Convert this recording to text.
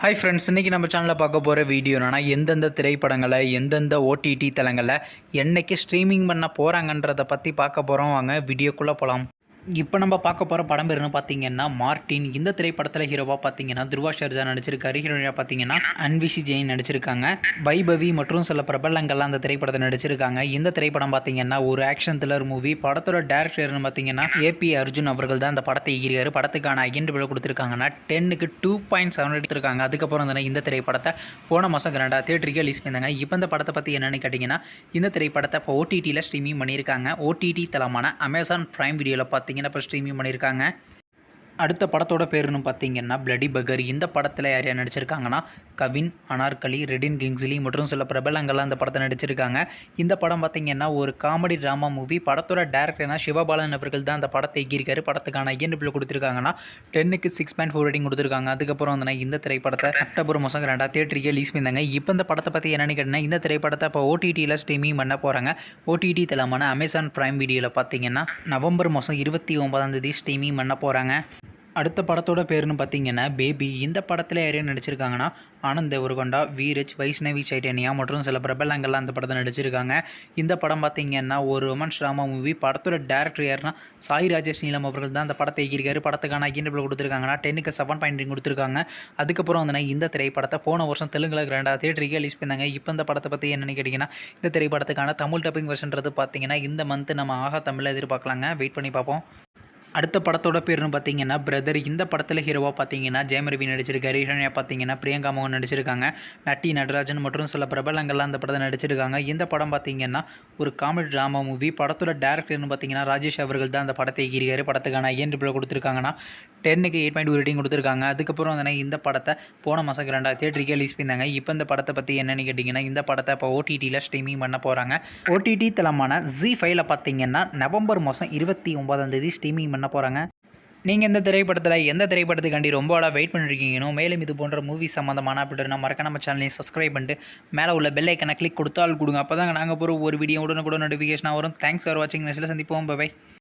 Hi friends, இன்றைக்கி நம்ம சேனலில் பார்க்க போகிற வீடியோ என்னன்னா, எந்தெந்த திரைப்படங்களை எந்தெந்த ஓடிடி தளங்களில் என்னைக்கு ஸ்ட்ரீமிங் பண்ண போகிறாங்கன்றதை பற்றி பார்க்க போகிறோம். வாங்க வீடியோக்குள்ளே போகலாம். இப்போ நம்ம பார்க்க போகிற படம் பேருன்னு பார்த்தீங்கன்னா மார்ட்டின். இந்த திரைப்படத்தில் ஹீரோவாக பார்த்தீங்கன்னா துருவா ஷர்ஜா நடிச்சிருக்காரு. ஹீரோயினாக பார்த்தீங்கன்னா அன்விஷி ஜெயின் நடிச்சிருக்காங்க. வைபவி மற்றும் சில பிரபலங்கள்லாம் அந்த திரைப்படத்தை நடிச்சிருக்காங்க. இந்த திரைப்படம் பார்த்தீங்கன்னா ஒரு ஆக்ஷன் த்ரில்லர் மூவி. படத்தோட டேரக்டர்னு பார்த்தீங்கன்னா ஏபி அர்ஜுன் அவர்கள் தான் அந்த படத்தை ஈர்க்காரு. படத்துக்கான ஐஎன்டிபிள் கொடுத்துருக்காங்கன்னா 10க்கு 2.7 எடுத்திருக்காங்க. அதுக்கப்புறம் தானே இந்த திரைப்படத்தை போன மாதம் கிராண்டாக தியேட்டருக்கு ரிலீஸ் பண்ணியிருந்தாங்க. இப்போ இந்த படத்தை பற்றி என்னென்னு கேட்டிங்கன்னா, இந்த திரைப்படத்தை இப்போ ஓடிடியில் ஸ்ட்ரீமிங் பண்ணியிருக்காங்க. ஓடிடி தளமான அமேசான் பிரைம் வீடியோவில் பார்த்தீங்கன்னா இப்போ ஸ்ட்ரீமிங் பண்ணியிருக்காங்க. அடுத்த படத்தோட பேருன்னு பார்த்தீங்கன்னா பிளடி பகர். இந்த படத்தில் யார் யார் நடிச்சிருக்காங்கன்னா கவின், அனார்கலி, ரெடின் கிங்ஸ்லி மற்றும் சில பிரபலங்கள்லாம் அந்த படத்தை நடிச்சிருக்காங்க. இந்த படம் பார்த்தீங்கன்னா ஒரு காமெடி ட்ராமா மூவி. படத்தோட டேரக்டர்னா சிவபாலன் அவர்கள் தான் அந்த படத்தை இயக்கியிருக்காரு. படத்துக்கான ஐஎன்டிபிள் கொடுத்துருக்காங்கன்னா 10க்கு 6.4 ரேட்டிங் கொடுத்துருக்காங்க. அதுக்கப்புறம் வந்து இந்த திரைப்படத்தை அக்டோபர் மாதம் 2 தியேட்டருக்கு ரிலீஸ் பண்ணியிருந்தாங்க. இப்போ இந்த படத்தை பற்றி என்னென்னு கேட்டிங்கன்னா, இந்த திரைப்படத்தை இப்போ ஓடிடியில் ஸ்ட்ரீமிங் பண்ண போகிறாங்க. ஓடிடி தளமான அமேசான் பிரைம் வீடியோவில் பார்த்தீங்கன்னா நவம்பர் மாதம் 29 ஸ்ட்ரீமிங் பண்ண போகிறாங்க. அடுத்த படத்தோட பேருன்னு பார்த்தீங்கன்னா பேபி. இந்த படத்தில் யாரையும் நடிச்சிருக்காங்கன்னா ஆனந்த் தேவர்கொண்டா, வீரஜ், வைஷ்ணவி சைட்டன்யா மற்றும் சில பிரபலங்கள்லாம் அந்த படத்தை நடிச்சிருக்காங்க. இந்த படம் பார்த்தீங்கன்னா ஒரு ரொமான்ஸ் ட்ராமா மூவி. படத்தோட டேரக்டர் யாருன்னா சாய் ராஜேஷ் நீலம் அவர்கள் தான் அந்த படத்தை இயக்கியிருக்காரு. படத்துக்கான ஐஎன்டிபிள் கொடுத்துருக்காங்கன்னா 10க்கு 7.3 கொடுத்துருக்காங்க. அதுக்கப்புறம் வந்து இந்த திரைப்படத்தை போன வருஷம் தெலுங்குல கிராண்டாக தியேட்டருக்கு ரிலீஸ் பண்ணாங்க. இப்போ இந்த படத்தை பற்றி என்னென்னு கேட்டிங்கன்னா, இந்த திரைப்படத்துக்கான தமிழ் டப்பிங் வெர்ஷன்றது பார்த்தீங்கன்னா இந்த மந்த் நம்ம ஆகா தமிழில் எதிர்பார்க்கலாங்க. வெயிட் பண்ணி பார்ப்போம். அடுத்த படத்தோட பேருன்னு பார்த்தீங்கன்னா பிரதர். இந்த படத்தில் ஹீரோவாக பார்த்தீங்கன்னா ஜெயம் ரவி நடிச்சிருக்காரு. ஹீரோனியாக பார்த்தீங்கன்னா பிரியங்கா மோகன் நடிச்சிருக்காங்க. நட்டி நடராஜன் மற்றும் சில பிரபலங்கள்லாம் அந்த படத்தை நடிச்சிருக்காங்க. இந்த படம் பார்த்தீங்கன்னா ஒரு காமெடி ட்ராமா மூவி. படத்தோட டேரக்டர்னு பார்த்தீங்கன்னா ராஜேஷ் அவர்கள் தான் அந்த படத்தை இயக்கியிருக்காரு. படத்துக்கான ஐஎன்டிபிள் கொடுத்துருக்காங்கன்னா 10க்கு 8.2 ரேட்டிங் கொடுத்துருக்காங்க. அதுக்கப்புறம் வந்து இந்த படத்தை போன மாதம் 2 தியேட்டருக்கு ரிலீஸ் பண்ணியிருந்தாங்க. இப்போ இந்த படத்தை பற்றி என்னென்னு கேட்டிங்கன்னா, இந்த படத்தை இப்போ ஓடிடியில் ஸ்ட்ரீமிங் பண்ண போகிறாங்க. ஓடிடி தளமான ZEE5ல பார்த்தீங்கன்னா நவம்பர் மாதம் 29 ஸ்ட்ரீமிங் பண்ண போகிறாங்க. நீங்கள் இந்த திரைப்படத்தில் எந்த திரைப்படத்துக்காண்டி ரொம்ப ஆளாக வெயிட் பண்ணிருக்கீங்கன்னு, மேலும் இது போன்ற மூவி சம்மந்தமான அப்படின்னா மறக்க நம்ம சேனலையும் சப்ஸ்கிரைப் பண்ணிட்டு மேலே உள்ள பெல் ஐக்கனை கிளிக் கொடுத்தால் கொடுங்க. அப்போ தாங்க நாங்கள் போகிற ஒரு வீடியோ உடனுக்குடன் நோட்டிஃபிகேஷனாக வரும். தேங்க்ஸ் ஃபார் வாட்சிங். நெக்ஸ்ட்டில் சந்திப்போம். பை.